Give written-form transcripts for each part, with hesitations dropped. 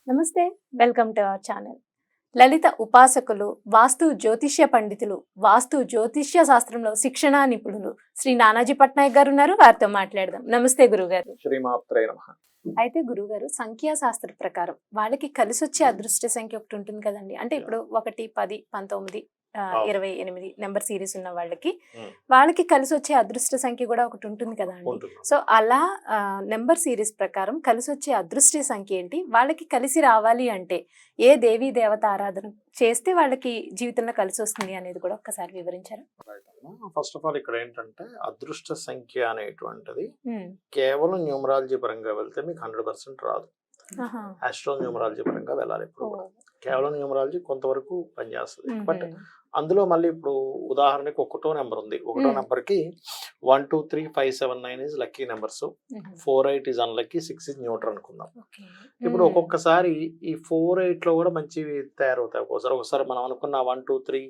నమస్తే, welcome to our channel. లలిత ఉపాసకులు, వాస్తు జ్యోతిష్య పండితులు, వాస్తు జ్యోతిష్య శాస్త్రంలో శిక్షణా నిపుణులు శ్రీ నానాజీ పట్నాయక్ గారు ఉన్నారు. వారితో మాట్లాడదాం. నమస్తే గురుగారు. శ్రీమాత్రే నమః. అయితే గురుగారు, సంఖ్యాశాస్త్ర ప్రకారం వాళ్ళకి కలిసి వచ్చే అదృష్ట సంఖ్య ఒకటి ఉంటుంది కదండి. అంటే ఇప్పుడు 1, 10, 19, 28 నెంబర్ సిరీస్ ఉన్న వాళ్ళకి కలిసి వచ్చే అదృష్ట సంఖ్య కూడా ఒకటి ఉంటుంది కదా అండి. సో అలా నెంబర్ సిరీస్ ప్రకారం కలిసి వచ్చే అదృష్ట సంఖ్య ఏంటి, వాళ్ళకి కలిసి రావాలి అంటే ఏ దేవీ దేవత ఆరాధన చేస్తే వాళ్ళకి జీవితంలో కలిసి వస్తుంది అనేది కూడా ఒక్కసారి వివరించారా? ఫస్ట్ ఆఫ్ ఆల్ ఇక్కడ ఏంటంటే అదృష్ట సంఖ్య అనేటువంటిది కేవలం న్యూమరాలజీ పరంగా వెళ్తే మీకు 100% రాదు. ఆస్ట్రో న్యూమరాలజీ పరంగా వెళ్ళాలి. ఇప్పుడు కేవలం న్యూమరాలజీ కొంతవరకు పనిచేస్తుంది. బట్ అందులో మళ్ళీ ఇప్పుడు ఉదాహరణకి ఒకటో నెంబర్ ఉంది. ఒకటో నెంబర్ కి 1, 2, 3, 5, 7, 9 is lucky numbers, 4, 8 is unlucky, 6 is neutral అనుకుందాం. ఇప్పుడు ఒక్కొక్కసారి ఈ 4, 8 లో కూడా మంచివి తయారవుతాయి. ఒకసారి మనం అనుకున్న 1, 2, 3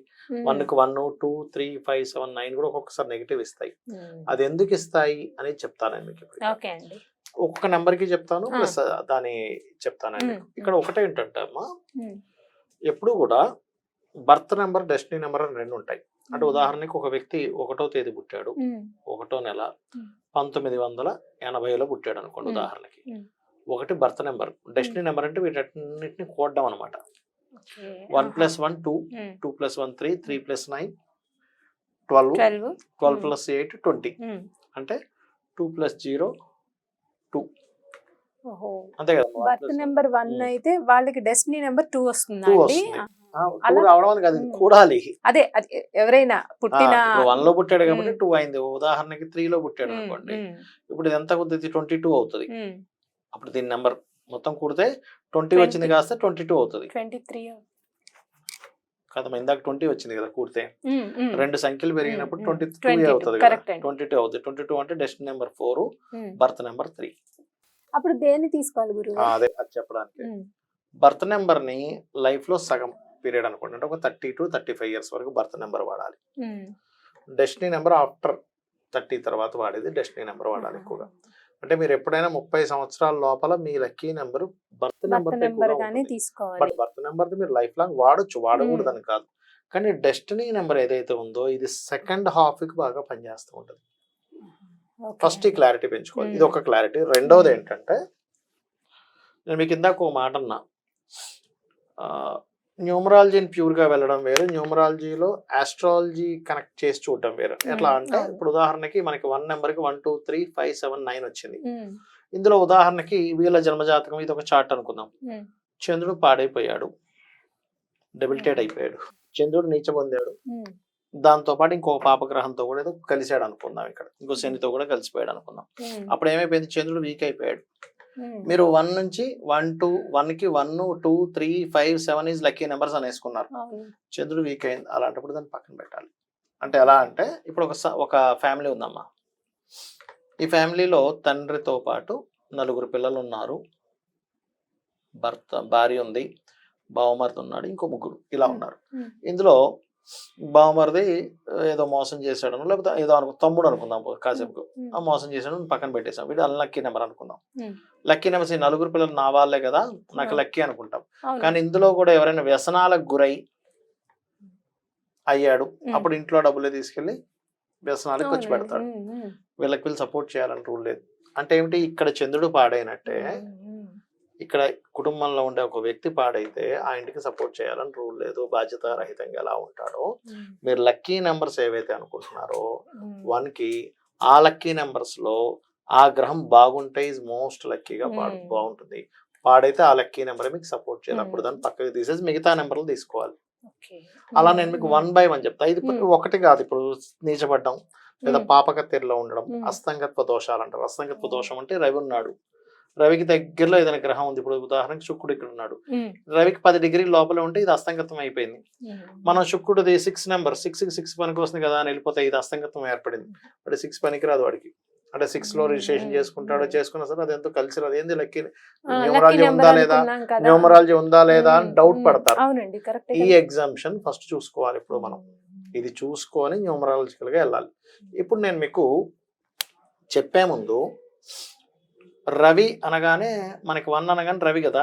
1 కి 1, 2, 3, 5, 7, 9 కూడా ఒక్కొక్కసారి నెగిటివ్ ఇస్తాయి. అది ఎందుకు ఇస్తాయి అనేది చెప్తాను మీకు. ఒక్కొక్క నెంబర్ కి చెప్తాను, ప్లస్ దాని చెప్తానండి. ఇక్కడ ఒకటే ఏంటంటే అమ్మా, ఎప్పుడు కూడా బర్త్ నెంబర్, డెస్టినీ నెంబర్ అని 2 ఉంటాయి. అంటే ఉదాహరణకి ఒక వ్యక్తి 1వ తేదీ పుట్టాడు, 1వ నెల 1980లో పుట్టాడు అనుకోండి ఉదాహరణకి. ఒకటి బర్త్ నెంబర్. డెస్టినీ నెంబర్ అంటే వీటన్నిటిని కూడడం అనమాట. 1 + 1 2, 2 + 1 3, 3 + 9 12, 12 + 8 20. అంటే 2 + 0 2. అంతే కదా. బర్త్ నెంబర్ 1 అయితే వాళ్ళకి డెస్టినీ నెంబర్ 2 వస్తుంది. కూడాలి. అదే ఎవరైనా పుట్టిన 1 లో పుట్టాడు కాబట్టి 2 అయింది. ఉదాహరణకి 3 లో పుట్టాడు అనుకోండి, ఇప్పుడు ఇది ఎంత అవుతుంది? 22 అవుతుంది. అప్పుడు దీని నెంబర్ మొత్తం కూడితే 20 వచ్చింది కాస్త 22 అవుతుంది. 23 కదా. ఇందాక 20 వచ్చింది కదా కూడితే. 2 సంఖ్యలు పెరిగినప్పుడు 22 అవుతుంది కదా. 22 అవుతుంది. 22 అంటే డెస్టినీ నెంబర్ 4, బర్త్ నెంబర్ 3. అప్పుడు దేన్ని తీసుకోవాలి గురువు? అదే అది చెప్పడానికి. బర్త్ నెంబర్ ని లైఫ్ లో సగం పీరియడ్ అనుకోండి, అంటే ఒక 30 to 35 ఇయర్స్ వరకు బర్త్ నెంబర్ వాడాలి. డెస్టినీ నెంబర్ ఆఫ్టర్ 30 తర్వాత వాడేది డెస్టినీ నెంబర్ వాడాలి ఎక్కువగా. అంటే మీరు ఎప్పుడైనా 30 సంవత్సరాల లోపల మీ లక్కీ నెంబర్ బర్త్ నెంబర్ తీసుకోవాలి. బట్ బర్త్ నెంబర్ మీరు లైఫ్ లాంగ్ వాడొచ్చు, వాడకూడదని కాదు. కానీ డెస్టినీ నెంబర్ ఏదైతే ఉందో ఇది సెకండ్ హాఫ్ కి బాగా పనిచేస్తూ ఉంటుంది. ఫస్ట్ ఈ క్లారిటీ పెంచుకోవాలి. ఇది ఒక క్లారిటీ. రెండోది ఏంటంటే, నేను మీకు ఇందాక ఒక మాట అన్నా, న్యూమరాలజీని ప్యూర్ గా వెళ్ళడం వేరు, న్యూమరాలజీలో ఆస్ట్రాలజీ కనెక్ట్ చేసి చూడడం వేరు. ఎట్లా అంటే, ఇప్పుడు ఉదాహరణకి మనకి 1 నెంబర్ కి 1, 2, 3, 5, 7, 9 వచ్చింది. ఇందులో ఉదాహరణకి వీళ్ళ జన్మజాతకం ఇది ఒక చార్ట్ అనుకుందాం. చంద్రుడు పాడైపోయాడు, డెబిలిటేట్ అయిపోయాడు, చంద్రుడు నీచ పొందాడు, దాంతో పాటు ఇంకొక పాపగ్రహంతో కూడా ఏదో కలిసాడు అనుకుందాం. ఇక్కడ ఇంకో శనితో కూడా కలిసిపోయాడు అనుకుందాం. అప్పుడు ఏమైపోయింది? చంద్రుడు వీక్ అయిపోయాడు. మీరు 1 నుంచి 1 to 1 కి 1, 2, 3, 5, 7 ఈజ్ లక్కీ నెంబర్స్ అని వేసుకున్నారు. చంద్రుడు వీక్ అయింది. అలాంటప్పుడు దాన్ని పక్కన పెట్టాలి. అంటే ఎలా అంటే, ఇప్పుడు ఒక ఫ్యామిలీ ఉందమ్మా. ఈ ఫ్యామిలీలో తండ్రితో పాటు 4 పిల్లలు ఉన్నారు, భార్య ఉంది, బావమరిది ఉన్నాడు, ఇంకో 3 ఇలా ఉన్నారు. ఇందులో బావమరిది ఏదో మోసం చేశాడను, లేకపోతే ఏదో తమ్ముడు అనుకుందాం కాసేపు, ఆ మోసం చేశాడు పక్కన పెట్టేసాం. వీడు అన్లక్కీ నెంబర్ అనుకుందాం. లక్కీ నెంబర్స్ ఈ 4 పిల్లలు నా వాళ్ళే కదా, నాకు లక్కీ అనుకుంటాం. కానీ ఇందులో కూడా ఎవరైనా వ్యసనాలకు గురై అయ్యాడు, అప్పుడు ఇంట్లో డబ్బులే తీసుకెళ్లి వ్యసనాలకు ఖర్చు పెడతాడు. వీళ్ళకి సపోర్ట్ చేయాలని రూల్ లేదు. అంటే ఏమిటి? ఇక్కడ చంద్రుడు పాడైనట్టే ఇక్కడ కుటుంబంలో ఉండే ఒక వ్యక్తి పాడైతే ఆ ఇంటికి సపోర్ట్ చేయాలని రూల్ లేదు. బాధ్యత రహితంగా ఎలా ఉంటాడో, మీరు లక్కీ నెంబర్స్ ఏవైతే అనుకుంటున్నారో 1 కి ఆ లక్కీ నెంబర్స్ లో ఆ గ్రహం బాగుంటే ఈజ్ మోస్ట్ లక్కీగా బాగుంటుంది. పాడైతే ఆ లక్కీ నెంబర్ మీకు సపోర్ట్ చేయాలి. అప్పుడు దాన్ని పక్కకి తీసేసి మిగతా నెంబర్లు తీసుకోవాలి. అలా నేను మీకు 1 by 1 చెప్తా. ఇది ఒకటి కాదు. ఇప్పుడు నీచబడ్డం లేదా పాపకత్తెరలో ఉండడం, అస్తంగత్వ దోషాలు అంటారు. అస్తంగత్వ దోషం అంటే రవి ఉన్నాడు, రవికి దగ్గరలో ఏదైనా గ్రహం ఉంది. ఇప్పుడు ఉదాహరణకి శుక్రుడు ఇక్కడ ఉన్నాడు, రవికి 10 డిగ్రీల లోపల ఉంటే ఇది అస్తంగత్వం అయిపోయింది. మనం శుక్రుడిది 6 నెంబర్, 6 పనికి వస్తుంది కదా అని వెళ్ళిపోతే ఇది అస్తంగత్వం ఏర్పడింది. అంటే 6 పనికి రాదు వాడికి. అంటే 6 లో రిజిస్ట్రేషన్ చేసుకుంటాడో చేసుకున్నా సరే అది ఎంతో కలిసి రాదు. ఏంది లక్కీ న్యూమరాలజీ ఉందా లేదా అని డౌట్ పడతారు. ఈ ఎగ్జామ్షన్ ఫస్ట్ చూసుకోవాలి. ఇప్పుడు మనం ఇది చూసుకొని న్యూమరాలజికల్ గా వెళ్ళాలి. ఇప్పుడు నేను మీకు చెప్పే ముందు, రవి అనగానే మనకి 1 అనగానే రవి కదా.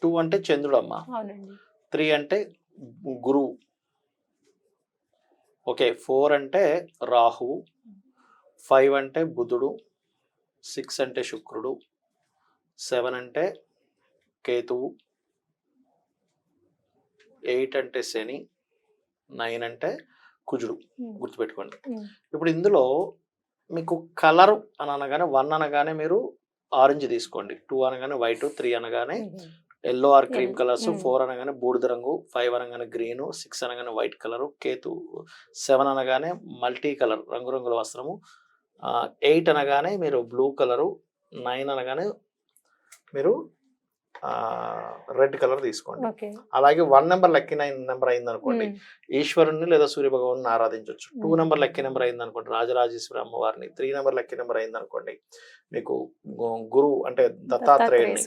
2 అంటే చంద్రుడు అమ్మ, అవునండి. 3 అంటే గురువు, ఓకే, 4 అంటే రాహువు, 5 అంటే బుధుడు, 6 అంటే శుక్రుడు, 7 అంటే కేతువు, 8 అంటే శని, 9 అంటే కుజుడు. గుర్తుపెట్టుకోండి. ఇప్పుడు ఇందులో మీకు కలర్ అని అనగానే 1 అనగానే మీరు ఆరెంజ్ తీసుకోండి, 2 అనగానే వైట్, 3 అనగానే ఎల్లో ఆర్ క్రీమ్ కలర్స్, 4 అనగానే బూడిద రంగు, 5 అనగానే గ్రీను, 6 అనగానే వైట్ కలరు, కేతు 7 అనగానే మల్టీ కలర్ రంగురంగుల వస్త్రము, 8 అనగానే మీరు బ్లూ కలరు, 9 అనగానే మీరు రెడ్ కలర్ తీసుకోండి. అలాగే 1 నెంబర్ లక్కీ నెంబర్ అయింది అనుకోండి, ఈశ్వరుణ్ణి లేదా సూర్య భగవాన్ని ఆరాధించవచ్చు. 2 నెంబర్ లక్కీ నెంబర్ అయింది అనుకోండి, రాజరాజేశ్వరి అమ్మవారిని. 3 నెంబర్ లక్కీ నెంబర్ అయింది అనుకోండి, మీకు గురువు అంటే దత్తాత్రేయుని.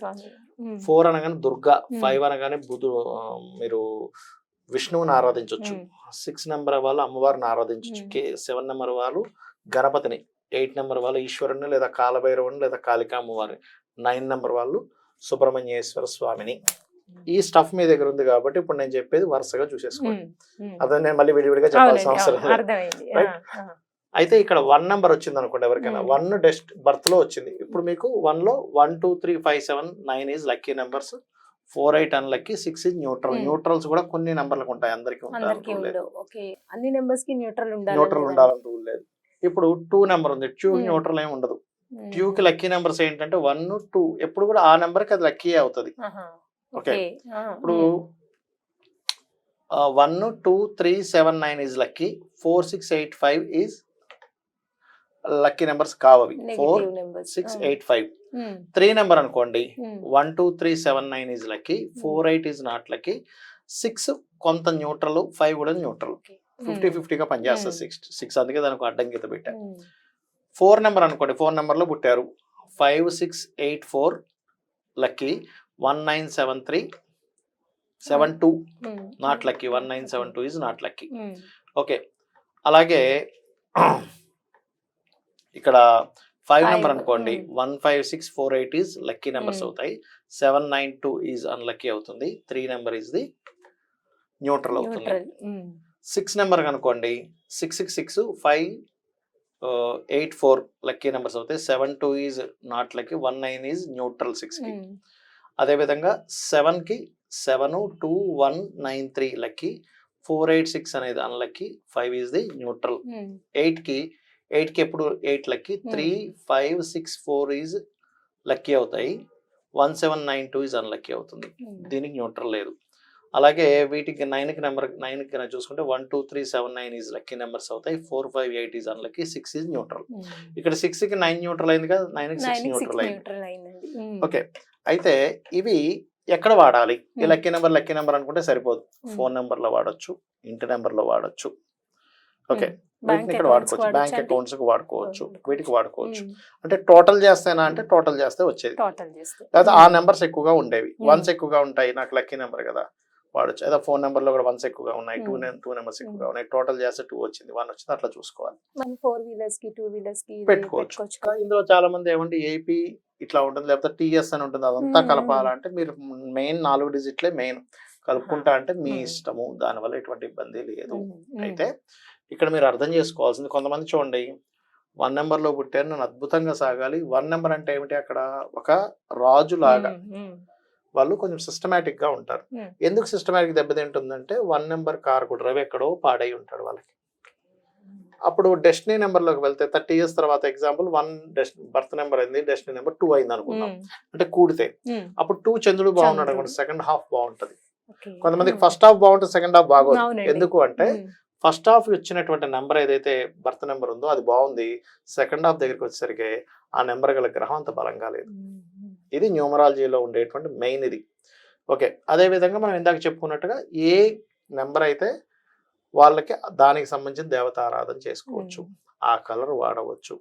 4 అనగానే దుర్గా, 5 అనగానే మీరు విష్ణువుని ఆరాధించవచ్చు. 6 నెంబర్ వాళ్ళు అమ్మవారిని ఆరాధించవచ్చు. 7 నెంబర్ వాళ్ళు గణపతిని, 8 నెంబర్ వాళ్ళు ఈశ్వరుని లేదా కాలభైరవుని లేదా కాళికా అమ్మవారిని, 9 నెంబర్ వాళ్ళు సుబ్రహ్మణ్యేశ్వర స్వామిని. ఈ స్టఫ్ మీ దగ్గర ఉంది కాబట్టి ఇప్పుడు నేను చెప్పేది వరుసగా చూసేసుకోండి. అదే నేను మళ్ళీ విడివిడిగా చెప్పాల్సిన అవసరం లేదు. అయితే ఇక్కడ 1 నెంబర్ వచ్చింది అనుకోండి ఎవరికైనా, 1 డెస్ట్ బర్త్ లో వచ్చింది. ఇప్పుడు మీకు 1 లో 1 2 3 5 7 9 is lucky numbers, 4 8 unlucky, 6 is neutral. Neutrals కూడా కొన్ని నెంబర్లకు ఉంటాయి, అందరికీ అన్ని నెంబర్స్ కి న్యూట్రల్ ఉండాలని రూల్ లేదు. ఇప్పుడు 2 నెంబర్ ఉంది, 2 న్యూట్రల్ ఏమి ఉండదు. 2 కి లక్కీ నెంబర్స్ ఏంటంటే 1 2, ఎప్పుడు కూడా ఆ నెంబర్ కి అది లక్కీ అవుతుంది. ఓకే, ఇప్పుడు 1 2 3 7 9 is lucky, 4 6 8 5 is lucky numbers కావవి. 4 6 8 5. 3 నెంబర్ అనుకోండి, 1 2 3 7 9 is lucky, 4 8 is not lucky, 6 కొంత న్యూట్రల్, 5 కూడా న్యూట్రల్. 50-50గా పనిచేస్తుంది 6. అందుకే దానికి అడ్డం గీత పెట్టా. 4 నెంబర్ అనుకోండి, 4 నెంబర్లో పుట్టారు, 5 6 8 4 lucky, 1 9 7 3 7 2 not lucky, 1 9 7 2 is not lucky. Okay, అలాగే ఇక్కడ 5 నెంబర్ అనుకోండి, 1 5 6 4 8 ఈజ్ లక్కీ నెంబర్స్ అవుతాయి, 7 9 2 ఈజ్ అన్లక్కీ అవుతుంది, 3 నెంబర్ ఈజ్ ది న్యూట్రల్ అవుతుంది. 6 నెంబర్ అనుకోండి, 6 6 6 5 8 4 లక్కీ నెంబర్స్ అవుతాయి, 7 2 is not lucky, 1 9 is neutral 6 కి. అదేవిధంగా 7 కి 7 2 1 9 3 లక్కీ, 4 8 6 అనేది అన్లక్కీ, 5 ఈజ్ ది న్యూట్రల్. 8 కి ఎప్పుడు 8 లక్కీ, 3 5 6 4 ఈజ్ లక్కీ అవుతాయి, 1 7 9 2 ఈజ్ అన్లక్కీ అవుతుంది, దీనికి న్యూట్రల్ లేదు. అలాగే వీటికి 9 కి చూసుకుంటే 1 2 3 7 9 ఈజ్ లక్కీ నెంబర్స్ అవుతాయి, 4 5 8 ఈజ్ అన్లక్కీ, 6 ఈజ్ న్యూట్రల్. ఇక్కడ 6 కి 9 న్యూట్రల్ అయింది కదా, 9 కి 6 న్యూట్రల్ అయింది. ఓకే, అయితే ఇవి ఎక్కడ వాడాలి? ఈ లక్కీ నెంబర్ అనుకుంటే సరిపోదు. ఫోన్ నెంబర్ లో వాడచ్చు, ఇంటి నెంబర్ లో వాడచ్చు. ఓకే, వీటిని ఇక్కడ వాడుకోవచ్చు, బ్యాంక్ అకౌంట్స్ కి వాడుకోవచ్చు, వీటికి వాడుకోవచ్చు. అంటే టోటల్ చేస్తేనా అంటే టోటల్ చేస్తే వచ్చేది, లేదా ఆ నెంబర్స్ ఎక్కువగా ఉండేవి, 1s ఎక్కువగా ఉంటాయి, నాకు లక్కీ నెంబర్ కదా వాడచ్చు. అదే ఫోన్ నెంబర్ లో కూడా 1s ఎక్కువగా ఉన్నాయి, 2 నెంబర్స్ ఎక్కువగా ఉన్నాయి, టోటల్ చేస్తే 2 వచ్చింది, 1 వచ్చింది, అట్లా చూసుకోవాలి. 4 వీలర్స్ కి 2 వీలర్స్ కి పెట్టుకోవచ్చు. ఇందులో చాలా మంది ఏమంటే ఏపీ ఇట్లా ఉంటుంది, లేకపోతే టీఎస్ అని ఉంటుంది, అదంతా కలపాలంటే మీరు మెయిన్ 4 డిజిట్లే మెయిన్ కలుపుకుంటా అంటే మీ ఇష్టము, దానివల్ల ఎటువంటి ఇబ్బంది లేదు. అయితే ఇక్కడ మీరు అర్థం చేసుకోవాల్సింది, కొంతమంది చూడండి 1 నెంబర్ లో పుట్టారు, నేను అద్భుతంగా సాగాలి. 1 నెంబర్ అంటే ఏమిటి, అక్కడ ఒక రాజు లాగా వాళ్ళు కొంచెం సిస్టమేటిక్ గా ఉంటారు. ఎందుకు సిస్టమేటిక్ దెబ్బతింటుందంటే 1 నెంబర్ కారకుడు రవి ఎక్కడో పాడై ఉంటాడు వాళ్ళకి. అప్పుడు డెస్టినీ నెంబర్ లోకి వెళ్తే 30 years తర్వాత ఎగ్జాంపుల్ 1 బర్త్ నెంబర్ అయింది, డెస్టినీ నెంబర్ 2 అయింది అనుకుందాం, అంటే కూడితే అప్పుడు 2 చంద్రుడు బాగున్నాడు అనుకోండి, సెకండ్ హాఫ్ బాగుంటది. కొంతమందికి ఫస్ట్ హాఫ్ బాగుంటుంది, సెకండ్ హాఫ్ బాగోదు. ఎందుకు అంటే ఫస్ట్ హాఫ్ వచ్చినటువంటి నెంబర్ ఏదైతే బర్త్ నెంబర్ ఉందో అది బాగుంది, సెకండ్ హాఫ్ దగ్గరికి వచ్చేసరికి ఆ నెంబర్ గల గ్రహం అంత బలంగా లేదు. ఇది న్యూమరాలజీలో ఉండేటువంటి మెయిన్ ఇది. ఓకే, అదే విధంగా మనం ఇందాక చెప్పుకున్నట్టుగా ఏ నెంబర్ అయితే వాళ్ళకి దానికి సంబంధించిన దేవత ఆరాధన చేసుకోవచ్చు, ఆ కలర్ వాడవచ్చు.